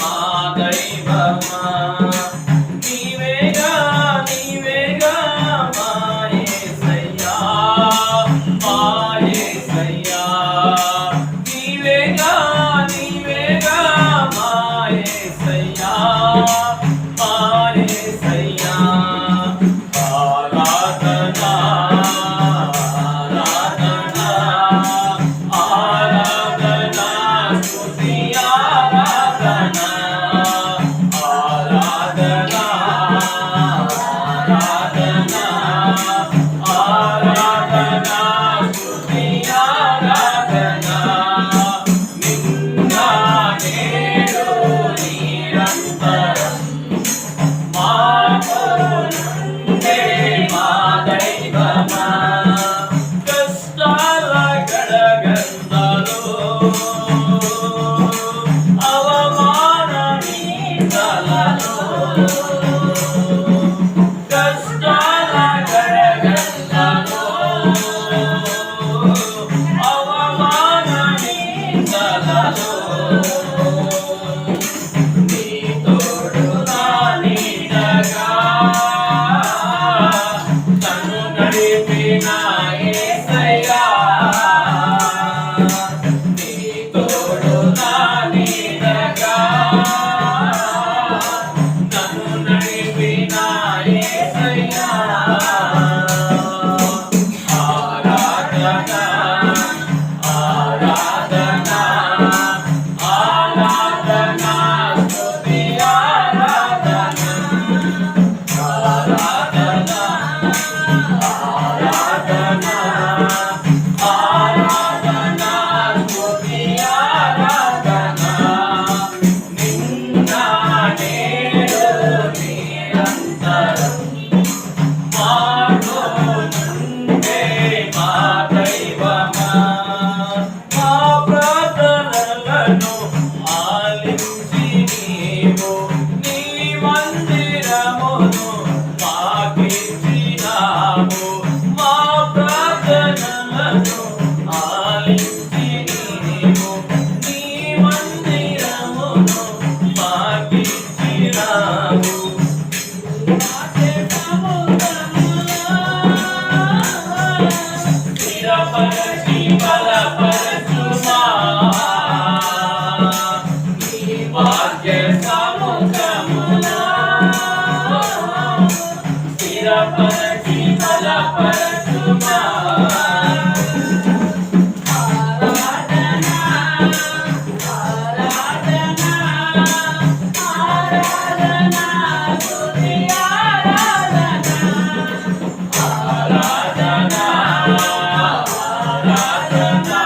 మా దైవమా నీవేగా నీవేగా మా యేసయ్యా మా యేసయ్యా నీవేగా నీవేగా మా యేసయ్యా మా యేసయ్యా ఆరాధనా ఆరాధనా ఆరాధనా స్తుతి ఆరాధనా ఆరాధనా ఆరాధనా ఆరాధనా స్తుతి ఆరాధనా నిన్న నేడు నిరంతరం మాతోనుండే మా దైవమా కష్టాల గడగందలో అవమాన నిందలలో కష్టాల గడగందలో అవమాన నిందలలో నీ తోడు నా నీడగా నన్ను నడిపిన యేసయ్యా నీ తోడు నా నీడగా నన్ను నడిపిన యేసయ్యా ఆరాధనా ఆరాధనా ఆరాధనా స్తుతి ఆరాధనా ఆరాధనా ఆరాధనా ఆరాధనా స్తుతి ఆరాధనా నిన్న నేడు నిరంతరం మాతోనుండే మా దైవమా మా ప్రార్థనలను ఆలించి నీవు నీ మందిరమును మాకిచ్చినావు మా ప్రార్థనలను ఆలించి నీవు నీ మందిరమును మాకిచ్చినావు స్థిరపరచి బలపరచుమా నీ భాగ్య సముద్రమునా స్థిరపరచి బలపరచుమా ఆరాధనా ఆరాధనా ఆరాధనా స్తుతి ఆరాధనా ఆరాధనా ఆరాధనా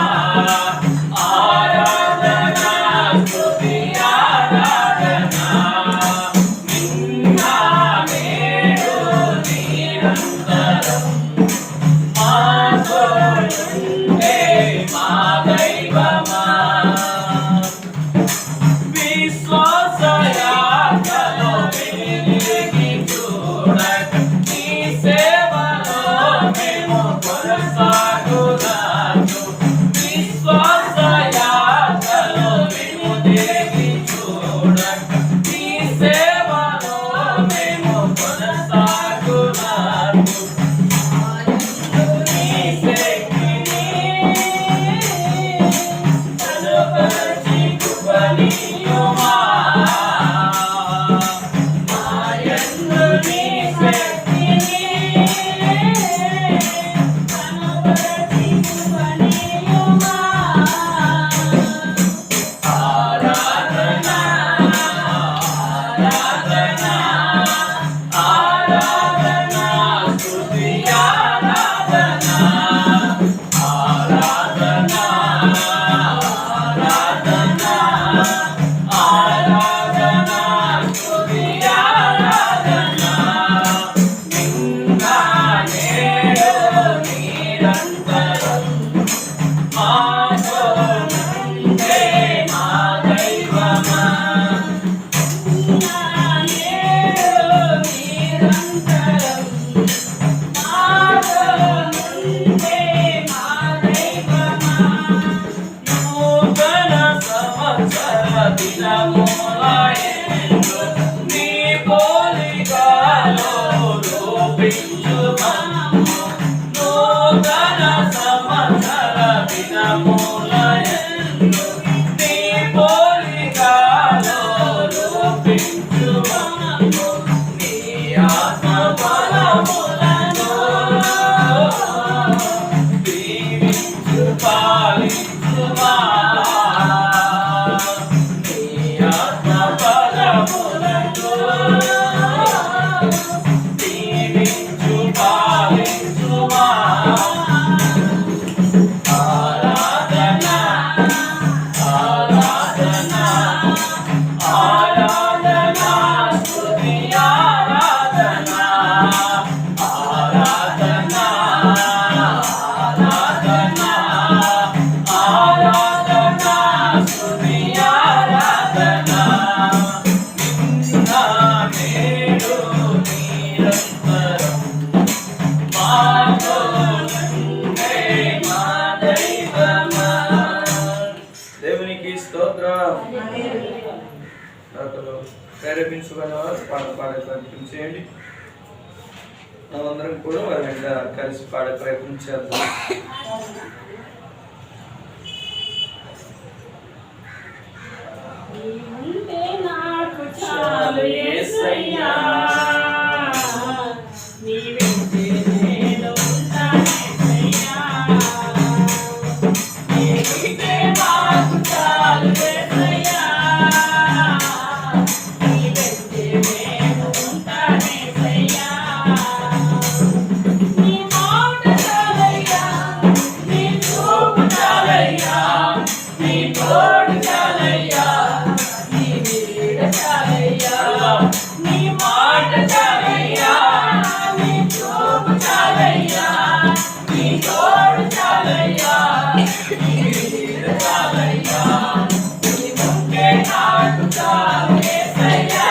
ఆరాధనా స్తుతి ఆరాధనా నిన్న నేడు నిరంతరం మాతోనుండే మా దైవమా విశ్వాసయాత్రలో వెలిగి చూడక నీ సేవలో మేము కొనసాగుదాము విశ్వాసయాత్రలో మేము తిరిగి చూడక నీ సేవలో మేము కొనసాగుదాము నీ శక్తిని కనపరచి కృపణీయుమా మాయందు నీ శక్తిని కనపరచి కృపణీయుమా ఆరాధనా ఆరాధనా ఆరాధనా స్తుతి ఆరాధనా ఆరాధనా ఆరాధనా ఆరాధనా స్తుతి ఆరాధనా నిన్న నేడు నిరంతరం మాతోనుండే మా దైవమా నిన్న నేడు నిరంతరం మాతోనుండే మా దైవమా నూతన సంవత్సర దినముల తరములకు దీవించు పాలించుమా ఆరాధన ఆరాధన ఆరాధన స్తుతి ఆరాధన ఆరాధన ఆరాధన ఆరాధన స్తుతి ఆరాధన నిన్న నేడు నిరంతరం మాతో నుండే మా దైవమా. దేవునికి స్తోత్రం. ప్రేరేపించుకున్న వారు పాడే ప్రయత్నం చేయండి. మనందరం కూడా వారి వెంట కలిసి పాడే ప్రయత్నం చేద్దాం. నీవుంటే నాకు చాలు యేసయ్యా, నీ వెంటే నేను ఉంటాను యేసయ్యా. నీవుంటే నాకు చాలు యేసయ్యా, నీ వెంటే నేను ఉంటాను యేసయ్యా. నీ మాట చాలయ్యా, నీ చూపు చాలయ్యా, నీ తోడు చాలయ్యా, నీ నీడ చాలయ్యా. నీ మాట చాలయ్యా, నీ చూపు చాలయ్యా, నీ తోడు చాలయ్యా, నీ నీడ చాలయ్యా. నీ ఉంటే నాకు చాలు యేసయ్యా,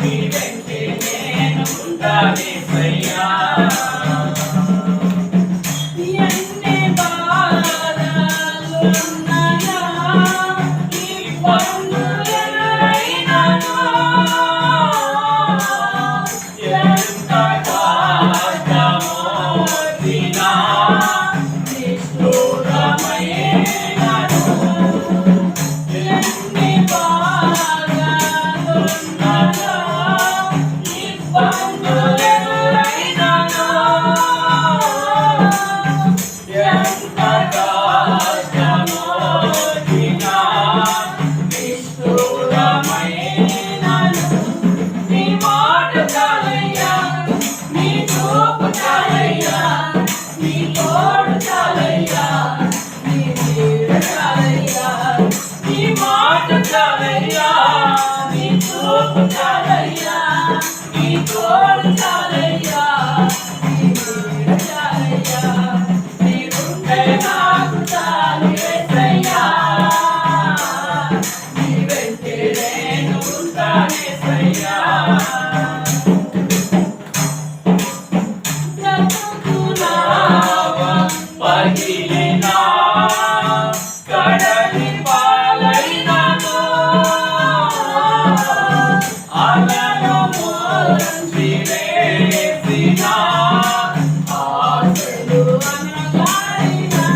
నీ వెంటే నేను ఉంటాను యేసయ్యా. ఎన్ని బాధలున్నాయా, ఇబ్బందులెన్నైనాను, ఎంత కష్టమో వచ్చినా నిష్ఠూరమైనాను. ఎన్ని బాధలున్నాయా, ఇబ్బందులెన్నైనాను, ఎంత కష్టమో వచ్చినా నిష్ఠూరమైనాను. నీ మాట చాలయ్యా, నీ చూపు చాలయ్యా, నీ తోడు చాలయ్యా, నీ నీడ చాలయ్యా. నీ మాట చాలయ్యా, నీ చూపు చాలయ్యా, నీ తోడు చాలయ్యా, నీ నీడ చాలయ్యా. నీ ఉంటే నాకు చాలు యేసయ్యా, నీ వెంటే నేను ఉంటాను యేసయ్యా. బ్రతుకునావా పగిలినా, కడలి పాలైనాను, అలలు ముంచి వేసినా, ఆశలు అనగారినా.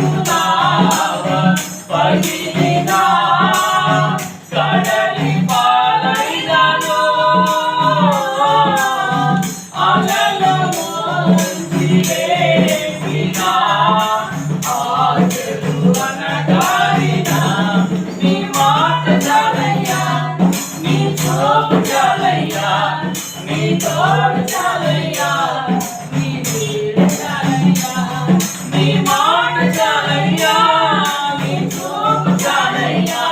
బ్రతుకునావా పగిలినా, కడలి పాలైనాను, అలలు ముంచి వేసినా, ఆశలు అనగారినా. నీ మాట చాలయ్యా, నీ చూపు చాలయ్యా, నీ తోడు చాలయ్యా, నీ నీడ చాలయ్యా. నీ మాట చాలయ్యా, నీ చూపు చాలయ్యా,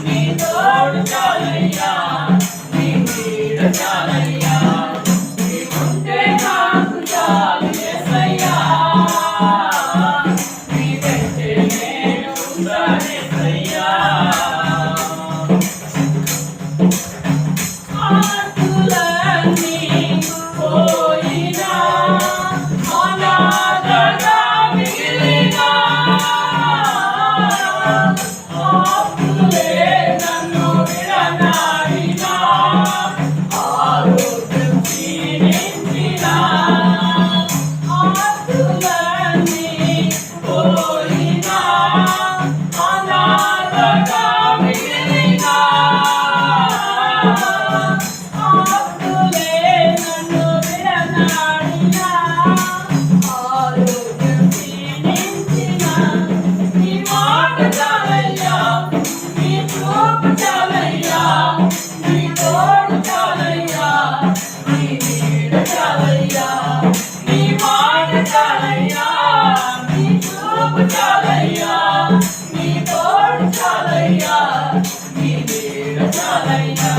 నీ తోడు చాలయ్యా, నీ నీడ చాలయ్యా. నీ ఉంటే నాకు చాలు యేసయ్యా, నీ వెంటే నేను ఉంటాను యేసయ్యా. ఆకులన్నీ పోయినా, అనాథగా మిగిలినా, ఆకులే నన్ను విడనాడినా, ఆరోగ్యం క్షీణించినా. ఆకులన్నీ పోయినా, అనాథగా మిగిలినా, ఆకులే నన్ను విడనాడినా, ఆరోగ్యం క్షీణించినా. నీ మాట చాలయ్యా, యేసయ్యా నీ నీడ చాలయ్యా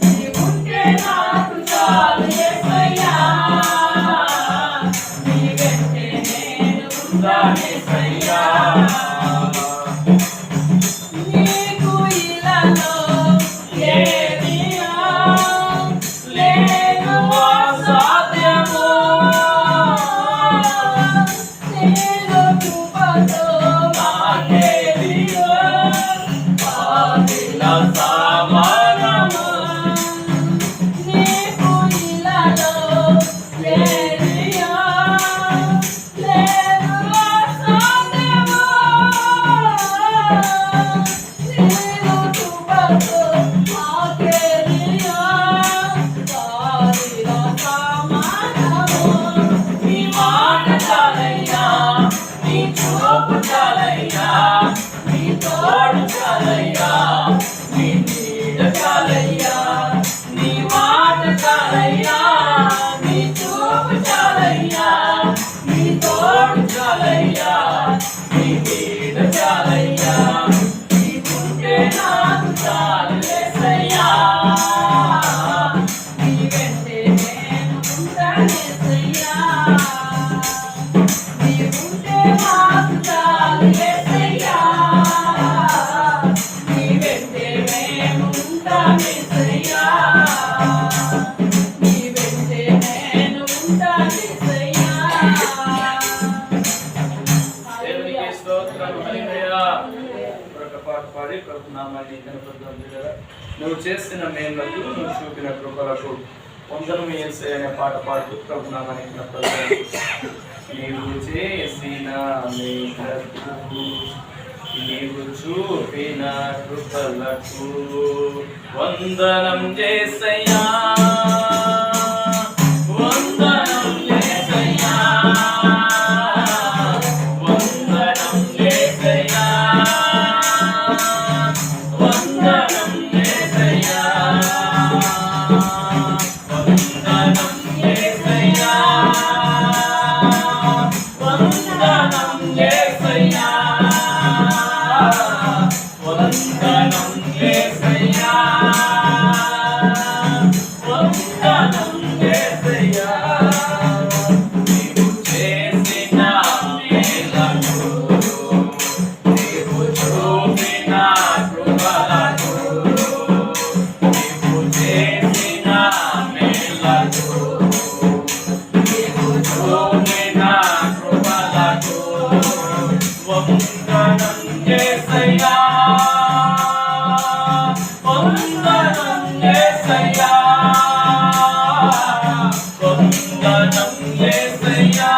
నీ ఉంటే నాకు చాలు యేసయ్యా నీ వెంటే నేను ఉంటాను యేసయ్యా నీకు ఇలాలో ఏమియా లేదు అసాధ్యము నీలో కృపతో మాకేలియో ఆదిల సమానము నీకు ఇలాలో ఏమియా లేదు అసాధ్యము నీలో కృపతో మాకేలియో ఆదిల సమానము నీ మాట చాలయ్యా నీ చూపు చాలయ్యా నీ తోడు చాలయ్యా నీ నీడ చాలయ్యా నీ మాట చాలయ్యా నీ చూపు చాలయ్యా నీ తోడు చాలయ్యా నీ నీడ చాలయ్యా నీకుంటే నాకు చాలు యేసయ్యా నీ వెంటే నేను ఉంటాను యేసయ్యా నీవుంటే నాకు చాలు యేసయ్యా నీ వెంటే మేము ఉంటాం యేసయ్యా నీ వెంటే నేను ఉంటాను యేసయ్యా దేవునికి స్తోత్రం హల్లెలూయా. ఒక పాట పాడి ప్రభు నామాన్ని కనపడుతుంది కదా. నువ్వు చేసిన మేలులకు నువ్వు చూపిన కృపలకు వందనం యేసయ్య అనే పాట పాడుతూ ప్రభు నామాన్ని కనపడుతుంది. నీవు చేసిన మేలులకు నీవు చూపిన కృపలకు వందనం యేసయ్యా వందనం యేసయ్యా వందనం యేసయ్యా వందనం యేసయ్యా వందనం యేసయ్యా వందనం యేసయ్యా వందనం యేసయ్యా వందనం యేసయ్యా నీవు చేసిన మేలకు నీవు చూపిన కృపలకు నీవు చేసిన మేలకు నీవు చూపిన కృపలకు వందనం యేసయ్యా వందనం యేసయ్యా వందనం యేసయ్యా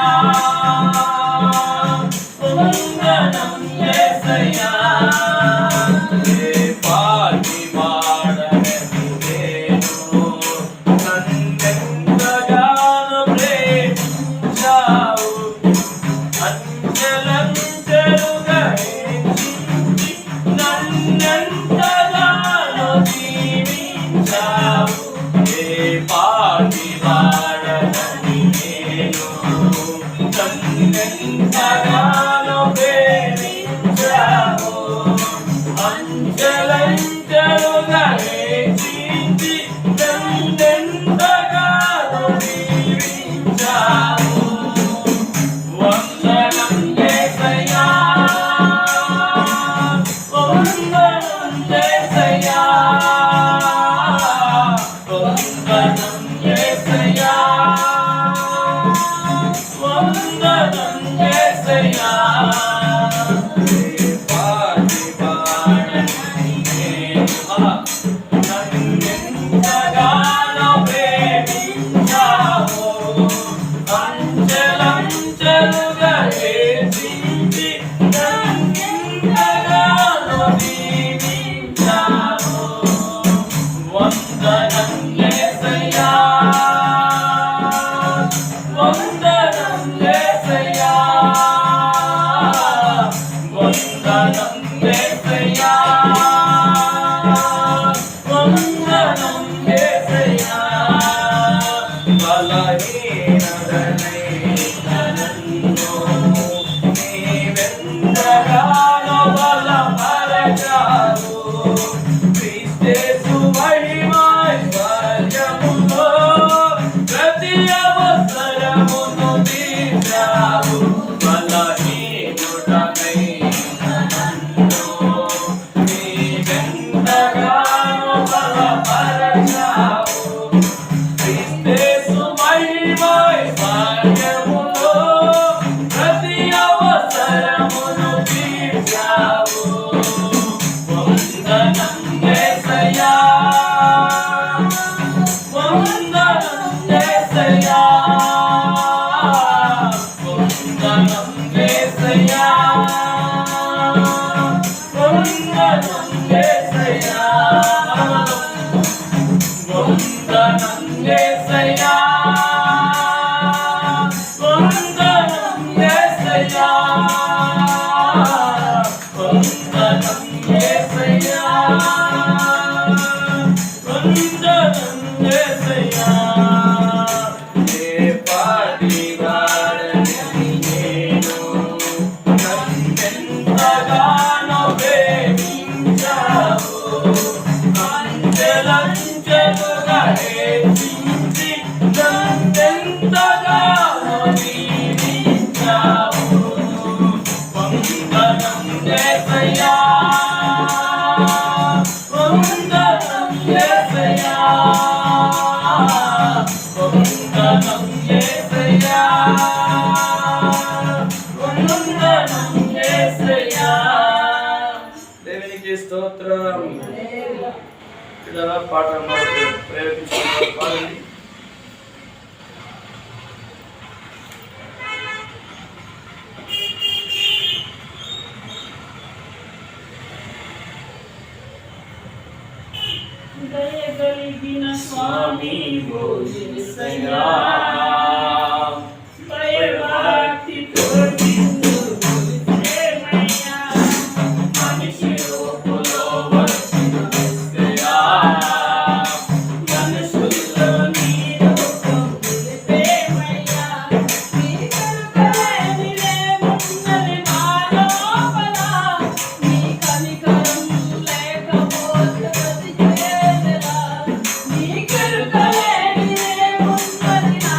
వందనం యేసయ్యా ఏ పాటి వాడనని నేను నన్నెంతగానో ప్రేమించావు అంచెలంచెలుగా హెచ్చించి నన్నెంతగానో దీవించావు ఏ పాటి వాడనని నేను నన్నెంతగానో ప్రేమించావు అంచెలంచెలుగా హెచ్చించి నన్నెంతగానో దీవించావు వందనం యేసయ్యా వందనం యేసయ్యా వందనం యేసయ్యా వందనం యేసయ్యా పాటి పాడనని నేను నన్నెంతగానో ప్రేమించావు అంచెలంచెలుగా హెచ్చించి నన్నెంతగానో దీవించావు వందనం యేసయ్యా వందనం యేసయ్యా వందనం యేసయ్యా యేసయ్యా వందనం యేసయ్యా వందనం యేసయ్యా వందనం యేసయ్యా వందనం యేసయ్యా ఏ పాటి వాడని నేను నన్నెంతగానో ప్రేమించావు అంచెలంచెలుగా హెచ్చించి నన్నెంతగానో దీవించావు వందనం యేసయ్యా వందనం యేసయ్యా వందనం యేసయ్యా వందనం యేసయ్యా దేవునికి స్తోత్రం. పిల్లల పాట మనకు ప్రయోగించుకున్న పాడండి. దయగలిగిన స్వామి ఓ యేసయ్యా భయభక్తితో నిన్ను కొలిచేమయ్యా మనిషి రూపులో వచ్చిన యేసయ్యా మనుషుల్లో నీ రూపం కొలిచేమయ్యా నీ కరుణలేనిదేమున్నది మా లోపల నీ కనికరం లేకపోతే బ్రతికేదెలా నీ కరుణలేనిదేమున్నది నా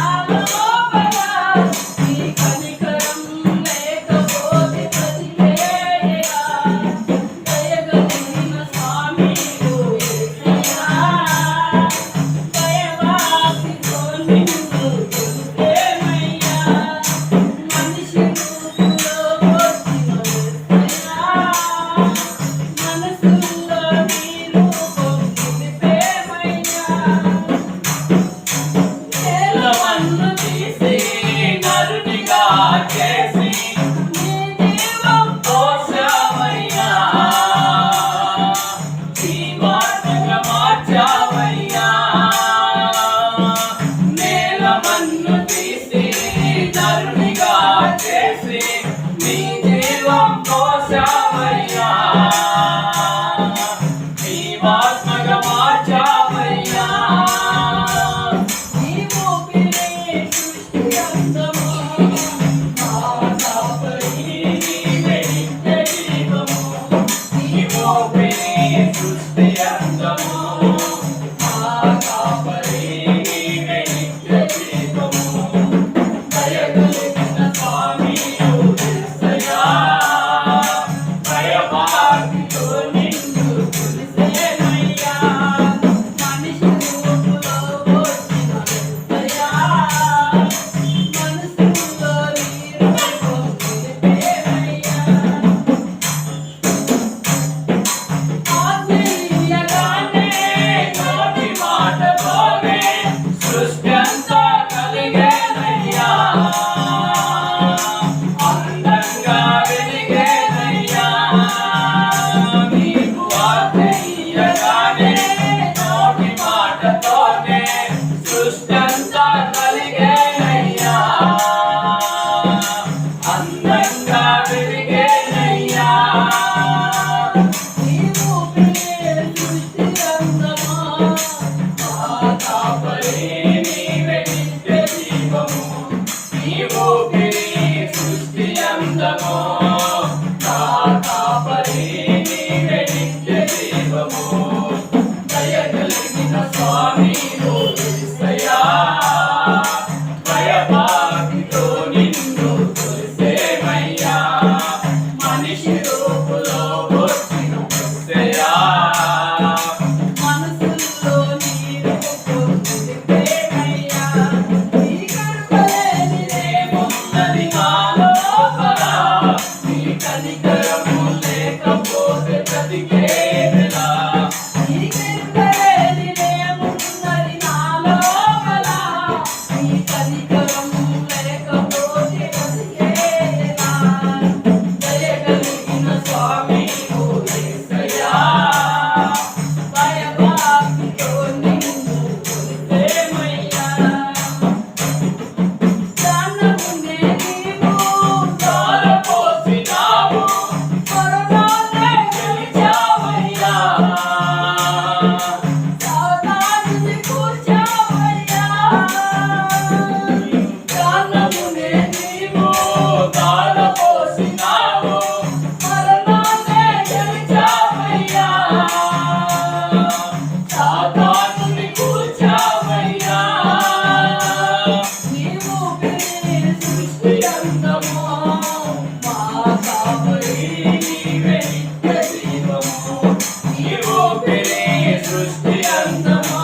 సృష్టి అంతమో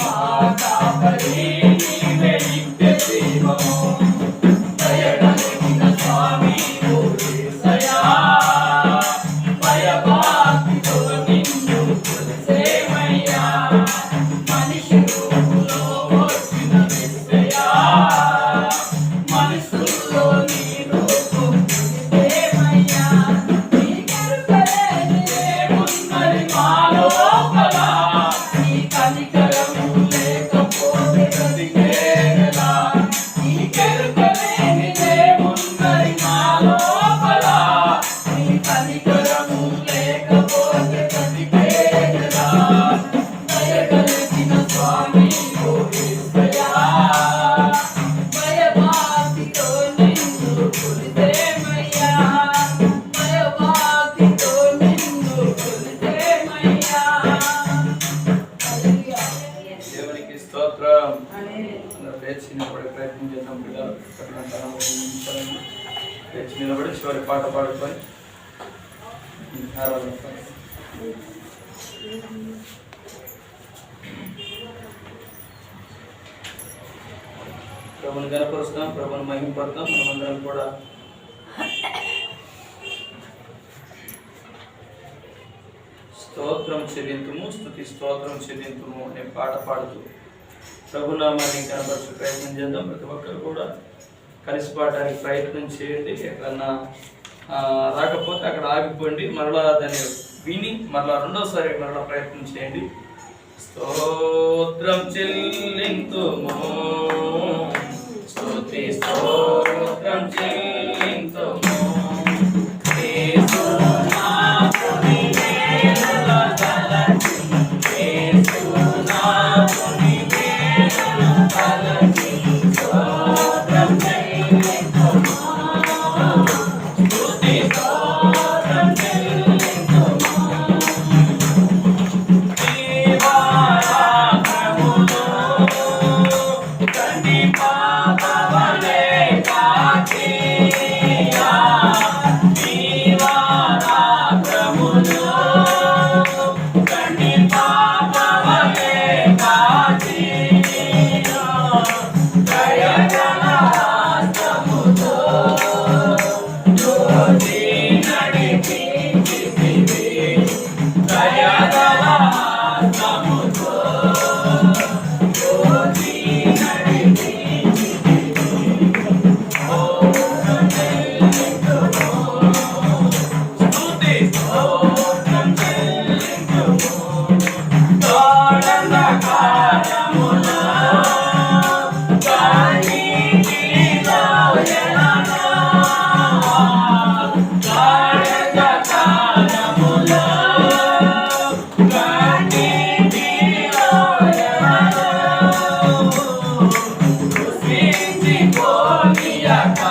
మా కాపరి నీవే నిత్య జీవము దయగలిగిన స్వామి ఓ యేసయ్యా భయభక్తితో నిన్ను కొలిసేమయ్యా మనిషి రూపులో వచ్చిన యేసయ్యా మనసులో నీ రూపం కొలిసేమయ్యా నీ కరుణలేనిదేమున్నది మా లోపల నీ కనికరము లేకపోతే బ్రతికేలా నీ కరుణలేనిదేమున్నది మా లోపల నీ కనికరము లేకపోతే బ్రతికేలా దయగలిగిన స్వామి ఓ యేసయ్యా భయభక్తితో నిన్ను కొలిసేమయ్యా భయభక్తితో నిన్ను కొలిసేమయ్యా హల్లెలూయా దేవునికి స్తోత్రం. అందరూ లేచి నిలబడే ప్రయత్నం చేద్దాం పిల్లలు. లేచి నిలబడి చివరి పాట పాడుకొని ఆరాధన చేద్దాం. ప్రభుని గణపరుస్తాం, ప్రభుని మహిమపడతాం. మనమందరం కూడా స్తోత్రం చెల్లింతుము, స్తుతి స్తోత్రం చెల్లింతుము అనే పాట పాడుతూ ప్రభునామాన్ని కనపరిచే ప్రయత్నం చేద్దాం. ప్రతి ఒక్కరు కూడా కలిసి పాడడానికి ప్రయత్నం చేయండి. ఎక్కడన్నా రాకపోతే అక్కడ ఆగిపోండి, మరలా దాన్ని విని మరలా రెండోసారి మరలా ప్రయత్నం చేయండి. స్తోత్రం చెల్లింతుము, స్తుతి స్తోత్రం చెల్లింతుము, యేసునాథుని వేళల తలచి, యేసునాథుని వేళల తలచి, స్తోత్రం చెల్లింతుము, స్తుతి స్తోత్రం చెల్లింతుము. దీవారాత్రములు కంటి పాపవలె కాచియా, దీవారాత్రములు కంటి పాపవలె కాచియా, దయగల హస్తముతో జ్యోతి నడిపించితివి, దయగల హస్తముతో జ్యోతి నడిపించితివి. స్తోత్రం చెల్లింతుము, స్తుతి స్తోత్రం చెల్లింతుము. తోడంధకారములో కన్నీటిలో ఎలానో, తోడంధకారములో కన్నీటిలో ఎలానో, కృషించిపోనీయక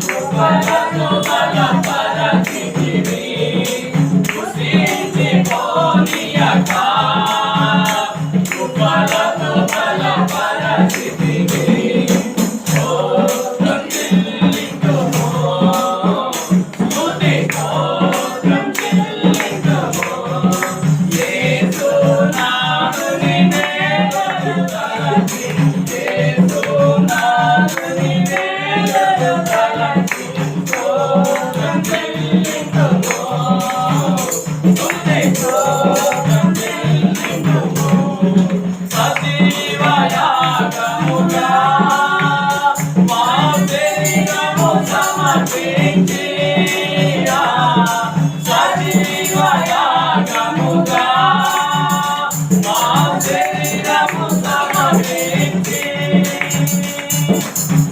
కృపలతో బలపరచితివి, కృషించిపోనీయక కృపలతో బలపరచితివి. స్తోత్రం చెల్లింతుము, స్తుతి స్తోత్రం చెల్లింతుము, యేసునాథుని వేళలు తలచి, యేసునాథుని వేళలు తలచి, స్తోత్రం చెల్లింతుము, స్తుతి స్తోత్రం చెల్లింతుము. సజీవ యాగముగా మా శరీరము సమర్పించి, సజీవ యాగముగా మా శరీరము సమర్పించి,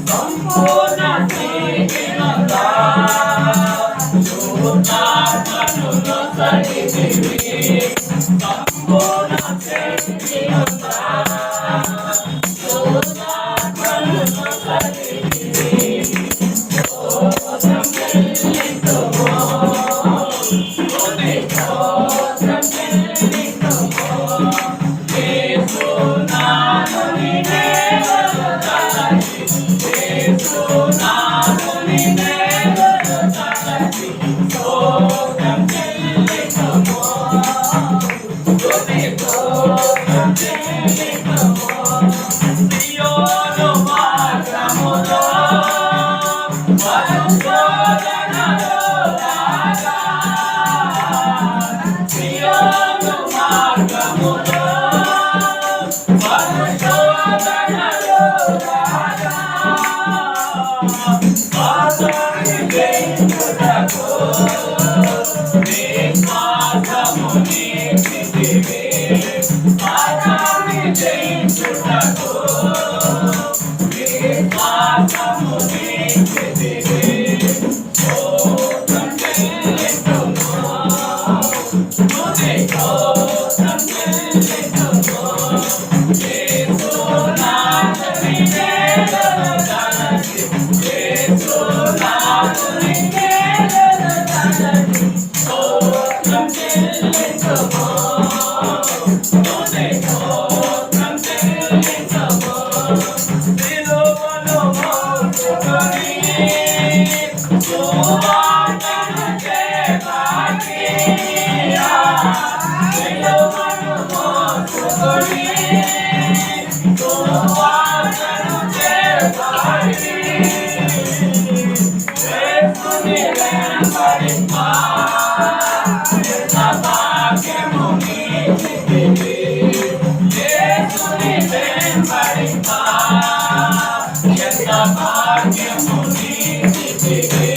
సంపూర్ణ స్థితినంత శుద్ధాత్మను నొసగితివి, సంపూర్ణ స్థితినంత శుద్ధాత్మను నొసగితివి. స్తోత్రం చెల్లింతుము, స్తుతి స్తోత్రం చెల్లింతుము, యేసునాథుని వేళలు తలచి, యేసునాథుని వేళలు తలచి, స్తోత్రం చెల్లింతుము, సియోను మార్గములో పరిశోధనలో రాగా పాతాళి జయించుటకు విశ్వాసము నీకిదివే పాతాళి జయించుటకు విశ్వాసము నీకిదివే స్తోత్రం చెల్లించుము స్తుతి స్తోత్రం చెల్లించుము యేసునాథుని మేలును తలచి యేసునాథుని మేలును తలచి స్తోత్రం చెల్లించుము స్తుతి స్తోత్రం చెల్లించుము సిలువను మోసుకొని సువార్తను చేపట్టి సిలువను మోసుకొని సువార్తను చేపట్టి యేసుని వెంబడింపా ఎంత భాగ్యము నీకిదివే యేసుని వెంబడింపా ఎంత భాగ్యము నీకిదివే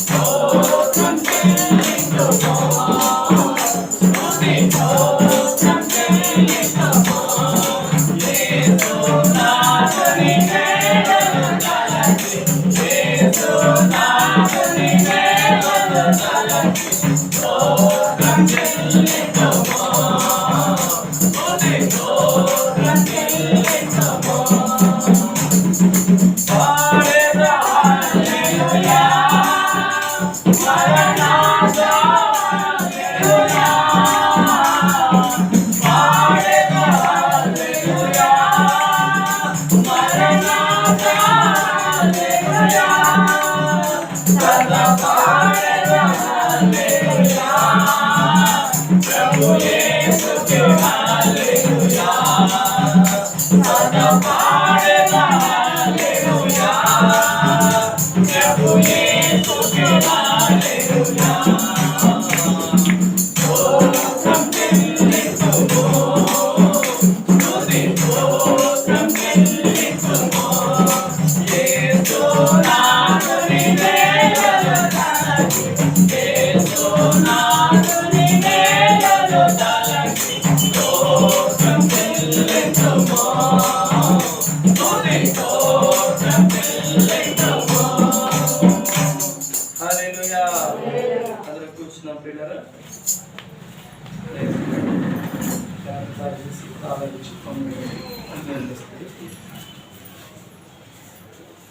స్తోత్రం చెల్లించుము స్తుతి స్తోత్రం చెల్లించుము యేసునాథుని మేలును తలచి యేసునాథుని మేలును తలచి స్తోత్రం చెల్లించుము స్తుతి స్తోత్రం చెల్లించుము పాడెదా హల్లెలూయా మరణాతా హల్లెలూయా పాడెదా హల్లెలూయా మరణాతా హల్లెలూయా సదా పాడెదా హల్లెలూయా ప్రభు యేసుకే హల్లెలూయా సదా పాడెదా హల్లెలూయా ప్రభు యేసుకే హల్లెలూయా స్తోత్రం చెల్లించుము స్తుతి స్తోత్రం చెల్లించుము యేసునాథుని మేలును తలచి యేసునాథుని మేలును తలచి స్తోత్రం చెల్లించుము స్తుతి స్తోత్రం చెల్లించుము హల్లెలూయా అందరూ కూర్చున్నాం పిల్లరా ప్రార్థన చేసి ప్రారంభించుకోండి.